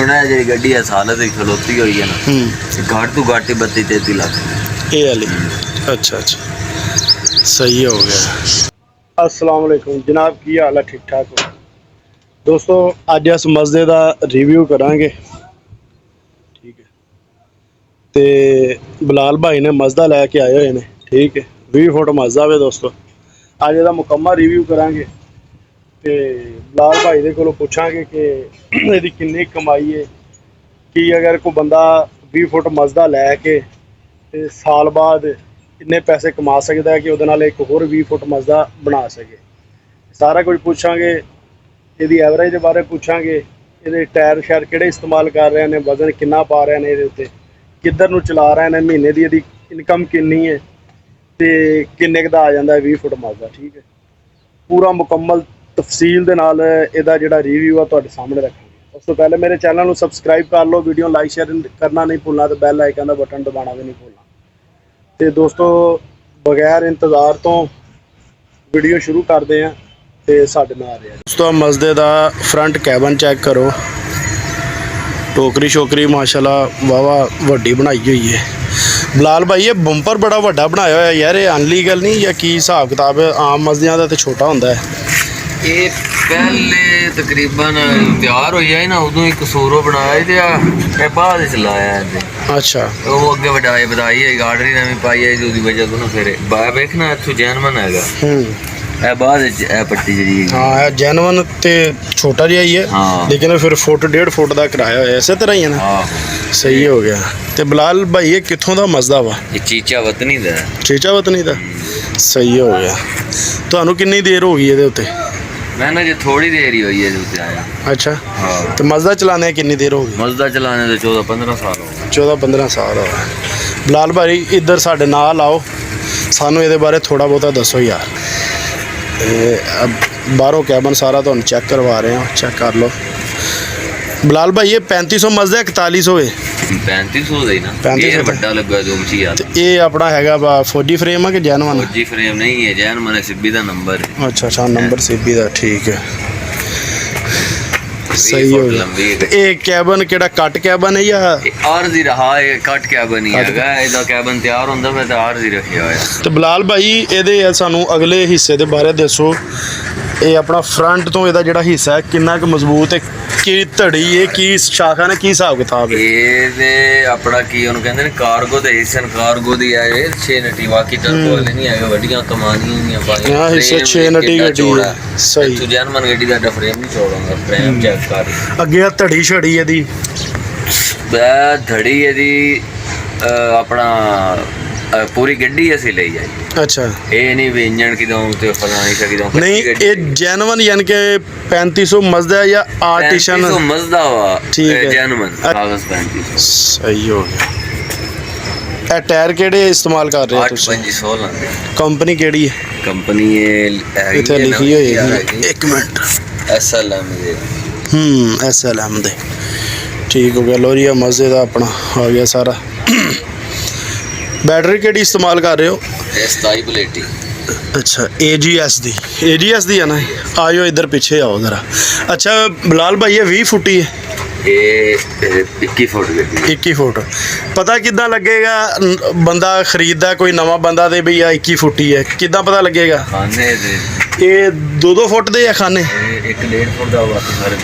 जी गड्डी है साल खलोती हुई है ना, घट तो घट ही 32-33 लाख ये वाली। अच्छा अच्छा, सही हो गया। अस्सलाम वालेकुम जनाब, की हाल है? ठीक ठाक हो दोस्तों? अज इस मसदे का रिव्यू करांगे, ठीक है। तो बिलाल भाई ने मसदा लैके आए हुए हैं, ठीक है। 20 फुट मसदा वे दोस्तों। अज इसका मुकम्मल रिव्यू करांगे ते बिलाल भाई दे कोलों पुछांगे कि इहदी किन्नी कमाई है, कि अगर कोई बंदा 20 फुट मसदा लैके ते साल बाद इन्ने पैसे कमा सकता है कि उहदे नाल एक होर 20 फुट मसदा बना सके। सारा कुछ पूछांगे, इहदी एवरेज के बारे पूछांगे, इहदे टायर शैर किहड़े इस्तेमाल कर रहे हैं, वजन कितना पा रहे हैं इहदे उत्ते, किधर नूं चला रहे हैं, महीने की इहदी इनकम किन्नी है ते किन्ने दा आ जांदा है 20 फुट मसदा, ठीक है। पूरा मुकम्मल तफसील दे नाल इहदा जिहड़ा रिव्यू आ तुहाडे सामने रखांगे। उस तो पहले मेरे चैनल को सबसक्राइब कर लो, वीडियो लाइक शेयर करना नहीं भूलना, तो बैल आइकन का बटन दबाना भी नहीं भूलना। तो दोस्तों बगैर इंतज़ार तो वीडियो शुरू करते हैं तो साढ़े नाल रहा। दोस्तों मसदे का फ्रंट कैबन चेक करो, टोकरी शोकरी माशाल्लाह वावा वड्डी बनाई हुई है। बिलाल भाई ये बंपर बड़ा वड्डा बनाया हुआ यार, ये अनलीगल नहीं या की हिसाब किताब है? आम मसदियां दा ते छोटा होंदा है ये। पहले तकरीबन तैयार हो जाए ना उदों ही कसूरो बनाया ते बाद च लाया है। अच्छा, वो अगे वडाई बधाई है, गार्डरी नवी पाई है जो वजह तो फिर वेखना इत्थों जैनवन हैगा। ए बाद ए पट्टी जी हाँ जैनवन ते छोटा जिहा ही है। हाँ। लेकिन फिर 1.5 फुट का किराया है, इसे तरह ही है ना। हाँ। सही हो गया। ते बिलाल भाई ये कित्थों दा मसदा वा? ये चीचा वतनी दा। चीचा वतनी दा। सही हो गया। तुहानू कितनी देर हो गई इहदे उत्ते? मैंने जो थोड़ी देर ही हुई है जो आया। अच्छा। हाँ। तो मसदा चलाने कितनी देर हो गई? मसदा चलाने तो 14-15 साल हो गए। 14-15 साल हो गए। बिलाल भाई इधर साढ़े नाल आओ, सानू ये बारे थोड़ा बहुता दसो यार। अब बाहरों कैबन सारा तो चेक करवा रहे हैं, चेक कर लो। बिलाल भाई ये 3500 मसदा 4100 है? 3500 ਦਾ ਹੀ ਨਾ। 3500 ਵੱਡਾ ਲੱਗਾ ਜੋ ਮਚੀ ਆ। ਇਹ ਆਪਣਾ ਹੈਗਾ ਵਾ ਫੌਜੀ ਫਰੇਮ ਹੈ ਕਿ ਜੈਨਵਨ? ਫੌਜੀ ਫਰੇਮ ਨਹੀਂ ਹੈ, ਜੈਨਵਨ ਹੈ, ਸਿੱਬੀ ਦਾ ਨੰਬਰ ਹੈ। अच्छा अच्छा, नंबर सिब्बी ਦਾ, ठीक है। सही हो गया। ਇਹ ਕੈਬਨ ਕਿਹੜਾ ਕੱਟ ਕੈਬਨ ਹੈ ਜਾਂ ਆਰਜ਼ੀ ਰਹਾ ਹੈ? ਕੱਟ ਕੈਬਨ ਹੀ ਹੈਗਾ, ਇਹਦਾ ਕੈਬਨ ਤਿਆਰ ਹੁੰਦਾ ਫਿਰ ਤਾਂ ਆਰਜ਼ੀ ਰੱਖਿਆ ਹੋਇਆ। ਤੇ ਬਿਲਾਲ ਭਾਈ ਇਹਦੇ ਸਾਨੂੰ ਅਗਲੇ ਹਿੱਸੇ ਦੇ ਬਾਰੇ ਦੱਸੋ। ਇਹ ਆਪਣਾ ਫਰੰਟ ਤੋਂ ਇਹਦਾ ਜਿਹੜਾ ਹਿੱਸਾ ਹੈ ਕਿੰਨਾ ਕੁ ਮਜ਼ਬੂਤ ਹੈ, ਕੀ ਧੜੀ ਹੈ, ਕੀ ਸ਼ਾਖਾ ਨੇ, ਕੀ ਹਿਸਾਬ ਕਿਤਾਬ ਹੈ? ਇਹਦੇ ਆਪਣਾ ਕੀ ਉਹਨੂੰ ਕਹਿੰਦੇ ਨੇ ਕਾਰਗੋ ਦੇ ਹਿੱਸੇ, ਕਾਰਗੋ ਦੀ ਹੈ ਇਹ 6 ਨਟੀ, ਬਾਕੀ ਟਰਬੋ ਨਹੀਂ ਹੈਗਾ, ਵੱਡੀਆਂ ਕਮਾਨੀਆਂ ਨਹੀਂ ਪਾਈਆਂ। ਹਾਂ ਹਿੱਸੇ 6 ਨਟੀ ਗੱਡੀ ਹੈ। ਸਹੀ। ਤੂੰ ਜਰਮਨ ਗੱਡੀ ਦਾ ਫਰੇਮ ਨਹੀਂ ਚੌੜਾ, ਫਰੇਮ ਚੈੱਕ ਕਰ। ਅੱਗੇ ਆ ਧੜੀ ਛੜੀ ਇਹਦੀ, ਧੜੀ ਇਹਦੀ ਆਪਣਾ पूरी गड्डी ऐसी ले जाए। अच्छा, ये नहीं भी इंजन की दऊं तो फलानी सा की दऊं नहीं ये जैनवन यानी कि 3500 मसदा या आर्टिशन? 3500 मसदा वा, ठीक है। जैनवन कागज 3500। सही हो गया। ए टायर केड़े इस्तेमाल कर रहे हो तुसी? 8-5-16 कंपनी केड़ी है? कंपनी ये इथे लिखी हुई है, एक मिनट, SLM दे। SLM दे, ठीक हो गया। लोरिया मजे दा अपना आ गया सारा। बैटरी केड़ी इस्तेमाल कर रहे हो? S27 प्लेटी। अच्छा, AGS दी है ना। आयो इधर पीछे आओ ज़रा। अच्छा बिलाल भाई ये 20 फुट ही है? ये 21 फुट गड्डी। 21 फुट। पता कितना लगेगा बंदा खरीददा, कोई नवा बंदा दे भैया 21 फुट ही है, कितना पता लगेगा? खाने दे ये 2-2 फुट दे या खाने? 1-1.5 फुट दा बाकी सारे।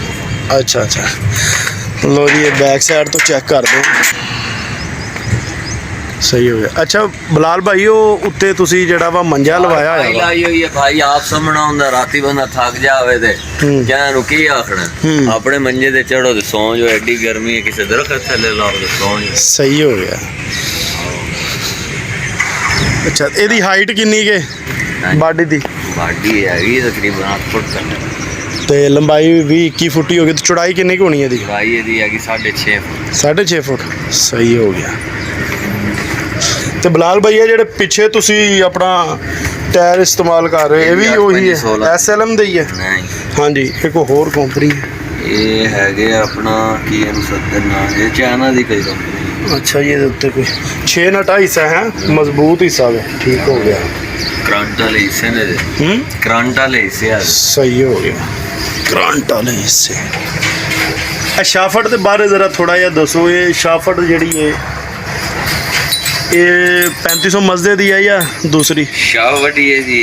अच्छा अच्छा, लो जी ये बैक साइड तो चेक कर दो। सही हो गया। अच्छा बिलाल भाई वो उत्ते तुसी जेड़ा वा मंजा लवाया होया वा? लाई हुई है भाई, आप समझना हुंदा राती बंदा थक जावे ते क्या नु की आखना, अपने मंजे ते चढ़ो ते सौ जो, एडी गर्मी है किसी दरख्त थल्ले लाओ ते सौ जो। सही हो गया। अच्छा एदी हाइट किन्नी के बाडी दी? बाडी हैगी तकरीबन 8 फुट तक ते लंबाई भी 21 फुट ही होगी। तो चौड़ाई किन्नी की होनी है दी? चौड़ाई दी हैगी 6.5 फुट। 6.5 फुट। सही हो गया। तो बिलाल भैया जेडे पिछे तुसी अपना टायर इस्तेमाल कर रहे हो ये भी वही है SLM दे ही है? नहीं हाँ जी, एक होर कंपनी ये हैगे अपना की ना, ये चाइना दी कोई कंपनी। अच्छा ये उत्ते कोई 6 नटा हिस्सा है, मजबूत हिस्सा है, ठीक हो गया। करंट वाले हिस्से ने, करंट वाले हिस्से। सही हो गया, करंट वाले हिस्से। ਸ਼ਾਫਟ ਦੇ ਬਾਰੇ ਜ਼ਰਾ ਥੋੜਾ ਜਿਹਾ ਦੱਸੋ। ਇਹ ਸ਼ਾਫਟ ਜਿਹੜੀ ਹੈ ਇਹ 3500 ਮਜ਼ਦੇ ਦੀ ਹੈ ਜਾਂ ਦੂਸਰੀ? ਸ਼ਾਹ ਵੱਡੀ ਹੈ ਜੀ,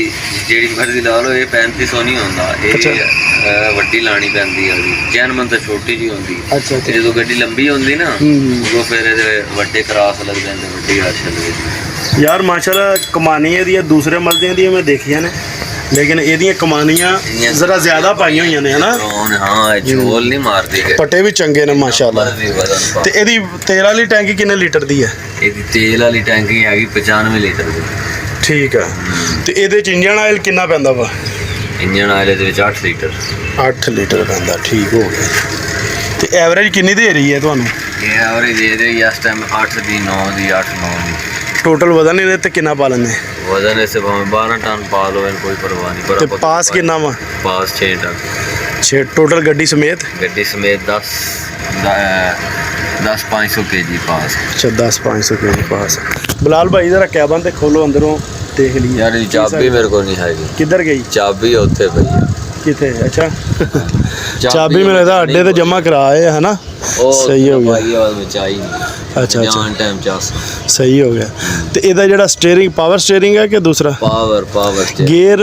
ਜਿਹੜੀ ਮਰਜ਼ੀ ਲਾ ਲਓ। ਇਹ 3500 ਨਹੀਂ ਹੁੰਦਾ, ਇਹ ਵੱਡੀ ਲਾਣੀ ਪੈਂਦੀ ਹੈ ਜੀ। ਜੈਨਮਨ ਤਾਂ ਛੋਟੀ ਜੀ ਹੁੰਦੀ। ਅੱਛਾ ਤੇ ਜਦੋਂ ਗੱਡੀ ਲੰਬੀ ਹੁੰਦੀ ਨਾ ਉਦੋਂ ਫਿਰ ਇਹਦੇ ਵੱਡੇ ਕਰਾਸ ਲੱਗ ਜਾਂਦੇ, ਵੱਡੀ ਆਰਸ਼ ਲੱਗਦੀ। ਯਾਰ ਮਾਸ਼ਾਅੱਲਾ ਕਮਾਨੀਆਂ ਦੀਆਂ ਦੂਸਰੇ ਮਜ਼ਦਿਆਂ ਦੀਆਂ ਮੈਂ ਦੇਖੀਆਂ ਨੇ, ਲੇਕਿਨ ਇਹਦੀਆਂ ਕਮਾਨੀਆਂ ਜ਼ਰਾ ਜ਼ਿਆਦਾ ਪਾਈਆਂ ਹੋਈਆਂ ਨੇ ਹਨਾ। ਹਾਂ, ਇਹ ਝੋਲ ਨਹੀਂ ਮਾਰਦੀ ਹੈ। ਪੱਟੇ ਵੀ ਚੰਗੇ ਨੇ ਮਾਸ਼ਾਅੱਲਾ। ਤੇ ਇਹਦੀ ਤੇਲ ਵਾਲੀ ਟੈਂਕੀ ਕਿੰਨੇ ਲੀਟਰ ਦੀ ਹੈ? ਇਹਦੀ ਤੇਲ ਵਾਲੀ ਟੈਂਕੀ ਹੈਗੀ 95 ਲੀਟਰ ਦੀ। ਠੀਕ ਹੈ। ਤੇ ਇਹਦੇ ਚ ਇੰਜਨ ਆਇਲ ਕਿੰਨਾ ਪੈਂਦਾ ਵਾ? ਇੰਜਨ ਆਇਲ ਦੇ ਵਿੱਚ 8 ਲੀਟਰ। 8 ਲੀਟਰ ਪੈਂਦਾ, ਠੀਕ ਹੋ ਗਿਆ। ਤੇ ਐਵਰੇਜ ਕਿੰਨੀ ਦੇ ਰਹੀ ਹੈ ਤੁਹਾਨੂੰ? ਇਹ ਐਵਰੇਜ ਦੇ ਰਹੀ ਇਸ ਟਾਈਮ 8 ਦੀ, 9 ਦੀ, 8 9 ਦੀ। ਟੋਟਲ ਵਜ਼ਨ ਇਹਦੇ ਤੇ ਕਿੰਨਾ ਪਾ ਲੈਂਦੇ? ਵਜ਼ਨ ਇਸੇ ਭਾਵੇਂ 12 ਟਨ ਪਾ ਲਓ, ਕੋਈ ਪਰਵਾਹ ਨਹੀਂ। ਤੇ ਪਾਸ ਕਿੰਨਾ ਵਾ? ਪਾਸ 6 ਟਨ। 6 ਟੋਟਲ ਗੱਡੀ ਸਮੇਤ? ਗੱਡੀ ਸਮੇਤ 10 500 kg ਪਾਸ। ਅੱਛਾ 10 500 kg ਪਾਸ। ਬਿਲਾਲ ਭਾਈ ਜ਼ਰਾ ਕੈਬਨ ਤੇ ਖੋਲੋ, ਅੰਦਰੋਂ ਦੇਖ ਲਈ। ਯਾਰ ਇਹ ਚਾਬੀ ਮੇਰੇ ਕੋਲ ਨਹੀਂ ਹੈਗੀ। ਕਿੱਧਰ ਗਈ ਚਾਬੀ? ਉੱਥੇ ਪਈ ਹੈ। ਕਿੱਥੇ? ਅੱਛਾ ਚਾਬੀ ਮੇਰੇ ਦਾ ਅੱਡੇ ਤੇ ਜਮਾ ਕਰਾਏ ਹੈ ਨਾ। ਸਹੀ ਹੋ ਗਿਆ। ਅੱਛਾ ਜਾਨ ਟਾਈਮ ਚਾਸ। ਸਹੀ ਹੋ ਗਿਆ। ਤੇ ਇਹਦਾ ਜਿਹੜਾ ਸਟੀਅਰਿੰਗ ਪਾਵਰ ਸਟੀਅਰਿੰਗ ਹੈ ਕਿ ਦੂਸਰਾ? ਪਾਵਰ ਗੇਅਰ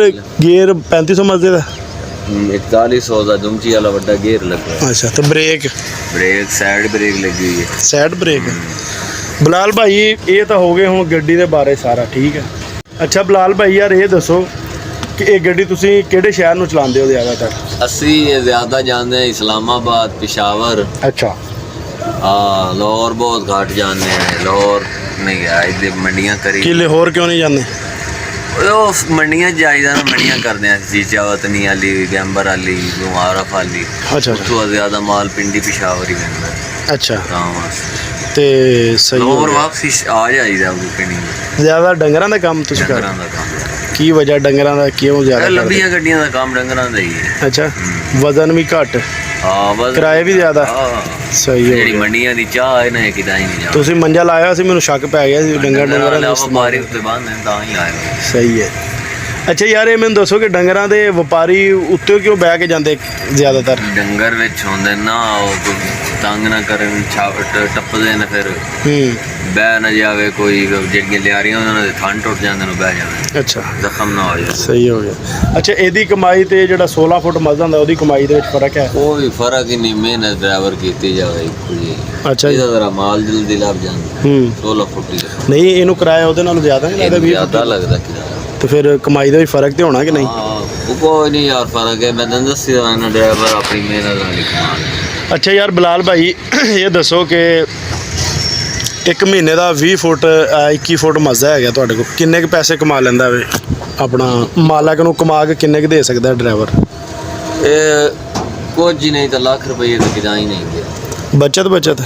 3500 ਮਜ਼ਦੇ ਦਾ? 4100 ਦਾ ਦੁਮਚੀ ਵਾਲਾ ਵੱਡਾ ਗੇਅਰ ਲੱਗਾ। ਅੱਛਾ। ਤੇ ਬ੍ਰੇਕ ਸਾਈਡ ਬ੍ਰੇਕ ਲੱਗੀ ਹੋਈ ਹੈ। Side break. ਬਿਲਾਲ ਭਾਈ ਇਹ ਤਾਂ ਹੋ ਗਏ ਹੁਣ ਗੱਡੀ ਦੇ ਬਾਰੇ ਸਾਰਾ ਠੀਕ ਹੈ। ਅੱਛਾ ਬਿਲਾਲ ਭਾਈ ਯਾਰ ਇਹ ਦੱਸੋ ਕਿ ਇਹ ਗੱਡੀ ਤੁਸੀਂ ਕਿਹੜੇ ਸ਼ਹਿਰ ਨੂੰ ਚਲਾਉਂਦੇ ਹੋ ਜ਼ਿਆਦਾਤਰ? ਅਸੀਂ ਜ਼ਿਆਦਾ ਜਾਂਦੇ ਹਾਂ ਇਸਲਾਮਾਬਾਦ, ਪਿਸ਼ਾਵਰ। ਅੱਛਾ। ਹਾਂ, ਲਾਹੌਰ ਬਹੁਤ ਘੱਟ ਜਾਂਦੇ ਹਾਂ। ਲਾਹੌਰ ਨਹੀਂ ਗਿਆ, ਇਹਦੇ ਮੰਡੀਆਂ ਕਰੀ। ਕਿ ਲਾਹੌਰ ਕਿਉਂ ਨਹੀਂ ਜਾਂਦੇ? ਉਹ ਮੰਡੀਆਂ ਜਾਈਦਾ ਨਾ, ਮੰਡੀਆਂ ਕਰਦੇ ਹਾਂ ਜੀਚਾ ਵਤਨੀ ਵਾਲੀ, ਗੈਂਬਰ ਵਾਲੀ, ਮੁਆਰਫ ਵਾਲੀ। ਅੱਛਾ। ਉੱਥੋਂ ਜ਼ਿਆਦਾ ਮਾਲ ਪਿੰਡੀ ਪਿਸ਼ਾਵਰ ਹੀ ਮਿਲਦਾ। ਅੱਛਾ। ਤਾਂ ਤੇ ਸਹੀ। ਲਾਹੌਰ ਵਾਪਸੀ ਆ ਜਾਈਦਾ ਪਿੰਡੀ। ਜ਼ਿਆਦਾ ਡੰਗਰਾਂ ਦਾ ਕੰਮ ਤੁਸੀਂ ਕਰਦੇ? ਡੰਗਰਾਂ ਦਾ ਕੰਮ। ਕੀ ਵਜ੍ਹਾ ਡੰਗਰਾਂ ਦਾ ਕਿਉਂ ਜ਼ਿਆਦਾ? ਲੰਬੀਆਂ ਗੱਡੀਆਂ ਦਾ ਕੰਮ ਡੰਗਰਾਂ ਦਾ ਹੀ ਹੈ। ਅੱਛਾ। ਵਜ਼ਨ ਵੀ ਘੱਟ, ਹਾਂ ਬਸ ਕਿਰਾਏ ਵੀ ਜ਼ਿਆਦਾ। ਸਹੀ ਹੈ। ਜਿਹੜੀ ਮੰਡੀਆਂ ਦੀ ਚਾਹ ਹੈ ਨਾ, ਇਹ ਕਿਦਾਂ ਹੀ ਨਹੀਂ ਜਾ। ਤੁਸੀਂ ਮੰਜਾ ਲਾਇਆ ਸੀ, ਮੈਨੂੰ ਸ਼ੱਕ ਪੈ ਗਿਆ ਸੀ ਡੰਗਰਾਂ ਦਾ ਵਪਾਰੀ ਉੱਤੇ ਬੰਨ੍ਹਦੇ ਤਾਂ ਹੀ ਲਾਇਆ। ਸਹੀ ਹੈ। ਅੱਛਾ ਯਾਰ ਇਹ ਮੈਨੂੰ ਦੱਸੋ ਕਿ ਡੰਗਰਾਂ ਦੇ ਵਪਾਰੀ ਉੱਤੇ ਕਿਉਂ ਬਹਿ ਕੇ ਜਾਂਦੇ ਜ਼ਿਆਦਾਤਰ? ਡੰਗਰ ਵਿੱਚ ਹੁੰਦੇ ਨਾ, ਉਹ ਤੰਗ ਨਾ ਕਰਨ, ਟੱਪਦੇ ਨੇ, ਫਿਰ ਬਹਿ ਨਾ ਜਾਵੇ ਕੋਈ। ਜਿਹੜੀਆਂ ਲਿਆਰੀਆਂ ਉਹਨਾਂ ਦੇ ਥਣ ਟੁੱਟ ਜਾਂਦੇ ਨੇ, ਬਹਿ ਜਾਂਦੇ। ਅੱਛਾ। ਜ਼ਖਮ ਨਾ ਹੋ ਜਾਵੇ। ਸਹੀ ਹੋ ਗਿਆ। ਅੱਛਾ ਇਹਦੀ ਕਮਾਈ ਤੇ ਜਿਹੜਾ 16 ਫੁੱਟ ਮਜ਼ਦਾ ਹੁੰਦਾ ਉਹਦੀ ਕਮਾਈ ਦੇ ਵਿੱਚ ਫਰਕ ਹੈ? ਕੋਈ ਫਰਕ ਹੀ ਨਹੀਂ, ਮਿਹਨਤ ਡਰਾਈਵਰ ਕੀਤੀ ਜਾਵੇ। ਅੱਛਾ। ਇਹਦਾ ਜ਼ਰਾ ਮਾਲ ਜਲਦੀ ਲੱਭ ਜਾਂਦਾ। 16 ਫੁੱਟ ਹੀ ਨਹੀਂ, ਇਹਨੂੰ ਕਿਰਾਇਆ ਉਹਦੇ ਨਾਲੋਂ ਜ਼ਿਆਦਾ ਨਹੀਂ ਲੱਗਦਾ? ਜ਼ਿਆਦਾ ਲੱਗਦਾ ਕਿਰਾਇਆ। ਤੇ ਫਿਰ ਕਮਾਈ ਦਾ ਵੀ ਫਰਕ ਤੇ ਹੋਣਾ ਕਿ ਨਹੀਂ? ਹਾਂ, ਕੋਈ ਨਹੀਂ ਯਾਰ ਫਰਕ ਹੈ। ਮੈਂ ਤੁਹਾਨੂੰ ਦੱਸੀ ਦਾ ਨਾ, ਡਰਾਈਵਰ ਆਪਣੀ ਮਿਹਨਤ ਨਾਲ ਹੀ ਕਮਾਉਂਦਾ। ਅੱਛਾ ਯਾਰ ਬਿਲਾਲ ਭਾਈ ਇਹ ਦੱਸੋ ਕਿ ਇੱਕ ਮਹੀਨੇ ਦਾ 20 ਫੁੱਟ 21 ਫੁੱਟ ਮਜ਼ਾ ਹੈਗਾ ਤੁਹਾਡੇ ਕੋਲ, ਕਿੰਨੇ ਕੁ ਪੈਸੇ ਕਮਾ ਲੈਂਦਾ ਵੇ ਆਪਣਾ ਮਾਲਕ ਨੂੰ? ਕਮਾ ਕੇ ਕਿੰਨੇ ਕੁ ਦੇ ਸਕਦਾ ਡਰਾਈਵਰ? ਇਹ ਕੁਝ ਹੀ ਨਹੀਂ ਤਾਂ ਲੱਖ ਰੁਪਏ ਤਾਂ ਕਿਦਾ ਹੀ ਨਹੀਂ ਗਿਆ। ਬਚਤ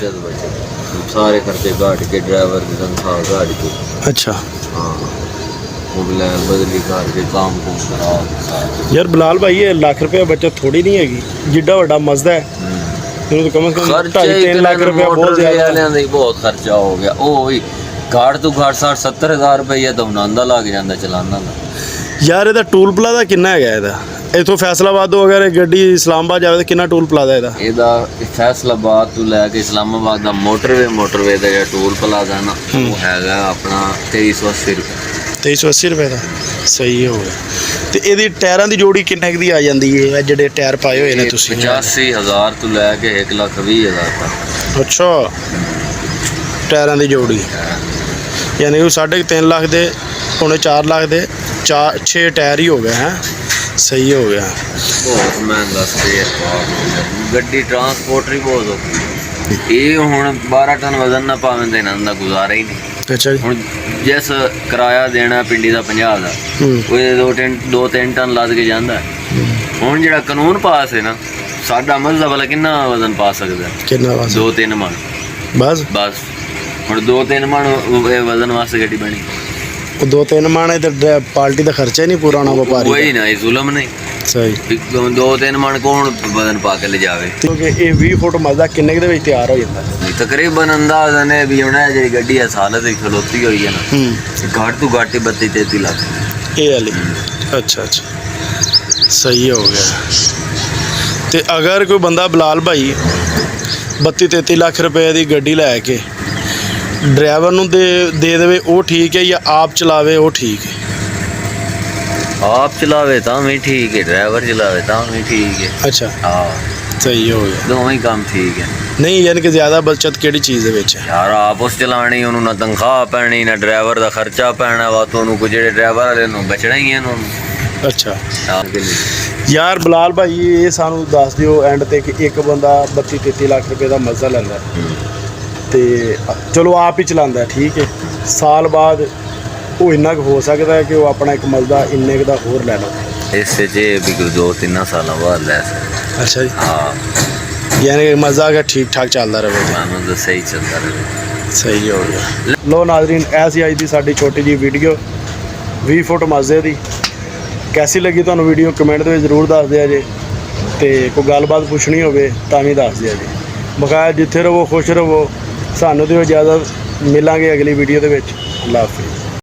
ਸਾਰੇ ਖਰਚੇ ਘਾਟ ਕੇ, ਡਰਾਈਵਰ ਦੀ ਤਨਖਾਹ ਘਾਟ ਕੇ। ਅੱਛਾ। ਹਾਂ, मोबाइल बदली करके काम कुम करा। यार बिलाल भाई ये लाख रुपया बचत थोड़ी नहीं हैगी, जिड्डा वड्डा मसदा है तो कम से कम 2.5-3 लाख रुपया बहुत ज्यादा है। बहुत खर्चा हो गया। ओ भी घाट तो घाट 60-70 हज़ार रुपया तो बनांदा लग जांदा चलाना दा। यार ਇਹਦਾ ਟੂਲ ਪਲਾਜ਼ਾ ਕਿੰਨਾ ਹੈਗਾ ਇਹਦਾ? ਇਥੋਂ ਫੈਸਲਾਬਾਦ ਤੋਂ ਅਗਰ ਗੱਡੀ ਇਸਲਾਮਾਬਾਦ ਜਾਵੇ ਤਾਂ ਕਿੰਨਾ ਟੂਲ ਪਲਾਜ਼ਾ ਇਹਦਾ? ਇਹਦਾ ਫੈਸਲਾਬਾਦ ਤੋਂ ਲੈ ਕੇ ਇਸਲਾਮਾਬਾਦ ਦਾ ਮੋਟਰਵੇ ਦਾ ਜਿਹੜਾ ਟੂਲ ਪਲਾਜ਼ਾ ਨਾ ਉਹ ਹੈਗਾ ਆਪਣਾ 2380 ਰੁਪਏ। 2380 ਰੁਪਏ ਦਾ? ਸਹੀ ਹੋ ਗਿਆ। ਤੇ ਇਹਦੀ ਟਾਇਰਾਂ ਦੀ ਜੋੜੀ ਕਿੰਨੇ ਦੀ ਆ ਜਾਂਦੀ ਹੈ ਜਿਹੜੇ ਟਾਇਰ ਪਾਏ ਹੋਏ ਨੇ ਤੁਸੀਂ? 85,000 ਤੋਂ ਲੈ ਕੇ 1,20,000 ਤੱਕ। ਅੱਛਾ, ਟਾਇਰਾਂ ਦੀ ਜੋੜੀ ਯਾਨੀ ਕਿ 3.5 ਲੱਖ ਦੇ, ਪੌਣੇ 4 ਲੱਖ ਦੇ 6 ਟਾਇਰ ਹੀ ਹੋ ਗਏ ਹੈ। ਸਹੀ ਹੋ ਗਿਆ। ਬਹੁਤ ਮਹਿੰਗਾ ਸਪੇਅਰ ਗੱਡੀ ਟਰਾਂਸਪੋਰਟ ਹੀ ਬਹੁਤ ਔਖੀ। ਇਹ ਹੁਣ 12 ਟਨ ਵਜ਼ਨ ਨਾ ਪਾਵੇਂ ਤੇ ਇਹਨਾਂ ਦਾ ਗੁਜ਼ਾਰਾ ਹੀ ਨਹੀਂ। ਅੱਛਾ ਜੀ। ਹੁਣ ਜਿਸ ਕਿਰਾਇਆ ਦੇਣਾ ਪਿੰਡੀ ਦਾ 50 ਦਾ, ਉਹਦੇ 2-3 ਟਨ ਲੱਦ ਕੇ ਜਾਂਦਾ। ਹੁਣ ਜਿਹੜਾ ਕਾਨੂੰਨ ਪਾਸ ਹੈ ਨਾ, ਸਾਡਾ ਮਜ਼ਹਬ ਵਾਲਾ ਕਿੰਨਾ ਵਜ਼ਨ ਪਾ ਸਕਦਾ? ਕਿੰਨਾ? 2-3 ਮਣ ਬਸ। ਹੁਣ 2-3 ਮਣ ਵਜ਼ਨ ਵਾਸਤੇ ਗੱਡੀ ਬਣੀ। 2-3 ਮਣ ਹੈ ਤੇ ਪਾਰਟੀ ਦਾ ਖਰਚਾ ਹੀ ਨਹੀਂ ਪੂਰਾ ਹੋਣਾ ਵਪਾਰੀ। ਕੋਈ ਨਾ, ਇਹ ਜ਼ੁਲਮ ਨਹੀਂ। ਸਹੀ। 2-3 ਮਣ ਕੌਣ ਵਜ਼ਨ ਪਾ ਕੇ ਲਿਜਾਵੇ? ਕਿਉਂਕਿ ਇਹ 20 ਫੁੱਟ ਮਜ਼ਦਾ ਕਿੰਨੇ ਦੇ ਵਿੱਚ ਤਿਆਰ ਹੋ ਜਾਂਦਾ? ਤਕਰੀਬਨ ਅੰਦਾਜ਼ਾ ਨੇ ਵੀ ਹੁਣ ਜਿਹੜੀ ਗੱਡੀ ਹੈ ਸਾਲ ਦੀ ਖਲੋਤੀ ਹੋਈ ਹੈ ਨਾ, ਘੱਟ ਤੋਂ ਘੱਟ 32-33 ਲੱਖ ਇਹ ਵਾਲੀ। ਅੱਛਾ। ਸਹੀ ਹੋ ਗਿਆ। ਤੇ ਅਗਰ ਕੋਈ ਬੰਦਾ ਬਿਲਾਲ ਭਾਈ 32-33 ਲੱਖ ਰੁਪਏ ਦੀ ਗੱਡੀ ਲੈ ਕੇ ਡਰਾਈਵਰ ਨੂੰ ਦੇ ਦੇਵੇ ਉਹ ਠੀਕ ਹੈ ਜਾਂ ਆਪ ਚਲਾਵੇ ਉਹ ਠੀਕ ਹੈ? ਆਪ ਚਲਾਵੇ ਤਾਂ ਵੀ ਠੀਕ ਹੈ, ਡਰਾਈਵਰ ਚਲਾਵੇ ਤਾਂ ਵੀ ਠੀਕ ਹੈ। ਅੱਛਾ, ਹਾਂ ਸਹੀ ਹੋ ਗਿਆ। ਦੋਵੇਂ ਹੀ ਕੰਮ ਠੀਕ ਹੈ। ਨਹੀਂ ਯਾਨੀ ਕਿ ਜ਼ਿਆਦਾ ਬਚਤ ਕਿਹੜੀ ਚੀਜ਼ ਦੇ ਵਿੱਚ ਹੈ? ਯਾਰ ਆਪ ਉਸ ਚਲਾਣੀ, ਉਹਨੂੰ ਨਾ ਤਨਖਾਹ ਪੈਣੀ ਨਾ ਡਰਾਈਵਰ ਦਾ ਖਰਚਾ ਪੈਣਾ ਵਾ, ਤੁਹਾਨੂੰ ਕੋਈ ਜਿਹੜੇ ਡਰਾਈਵਰ ਵਾਲੇ ਨੂੰ ਬਚਣਾ ਹੀ ਹੈ ਉਹਨੂੰ। ਅੱਛਾ ਯਾਰ ਬਲਾਲ ਭਾਈ ਇਹ ਸਾਨੂੰ ਦੱਸ ਦਿਓ ਐਂਡ ਤੇ ਕਿ ਇੱਕ ਬੰਦਾ 32-33 ਲੱਖ ਰੁਪਏ ਦਾ ਮਜ਼ਾ ਲੈਂਦਾ ਤੇ ਚਲੋ ਆਪ ਹੀ ਚਲਾਉਂਦਾ ਠੀਕ ਹੈ, ਸਾਲ ਬਾਅਦ ਉਹ ਇੰਨਾ ਕੁ ਹੋ ਸਕਦਾ ਹੈ ਕਿ ਉਹ ਆਪਣਾ ਇੱਕ ਮਜ਼ਦਾ ਇੰਨੇ ਕੁ ਦਾ ਹੋਰ ਲੈ ਲਵੇ? ਇਸ 'ਚ ਵੀ ਕੋਈ 2-3 ਸਾਲਾਂ ਬਾਅਦ ਲੈ ਸਕਦਾ। ਅੱਛਾ ਜੀ, ਹਾਂ ਯਾਨੀ ਕਿ ਮਜ਼ਾ ਅਗਰ ਠੀਕ ਠਾਕ ਚੱਲਦਾ ਰਹੇ ਸਾਨੂੰ ਤਾਂ ਸਹੀ ਚੱਲਦਾ ਰਹੇ। ਸਹੀ ਹੋ ਗਿਆ। ਲੋ ਨਾਜ਼ਰੀਨ, ਐਸੀ ਅੱਜ ਦੀ ਸਾਡੀ ਛੋਟੀ ਜਿਹੀ ਵੀਡੀਓ 20 ਫੁੱਟ ਮਜ਼ੇ ਦੀ। ਕੈਸੀ ਲੱਗੀ ਤੁਹਾਨੂੰ ਵੀਡੀਓ ਕਮੈਂਟ ਦੇ ਵਿੱਚ ਜ਼ਰੂਰ ਦੱਸ ਦਿਆ ਜੇ, ਤੇ ਕੋਈ ਗੱਲਬਾਤ ਪੁੱਛਣੀ ਹੋਵੇ ਤਾਂ ਵੀ ਦੱਸ ਦਿਆ ਜੇ। ਬਕਾਇਆ ਜਿੱਥੇ ਰਹੋ ਖੁਸ਼ ਰਹੋ। ਸਾਨੂੰ ਦਿਓ ਇਜਾਜ਼ਤ, ਮਿਲਾਂਗੇ ਅਗਲੀ ਵੀਡੀਓ ਦੇ ਵਿੱਚ। ਅੱਲਾ ਹਾਫਿਜ਼।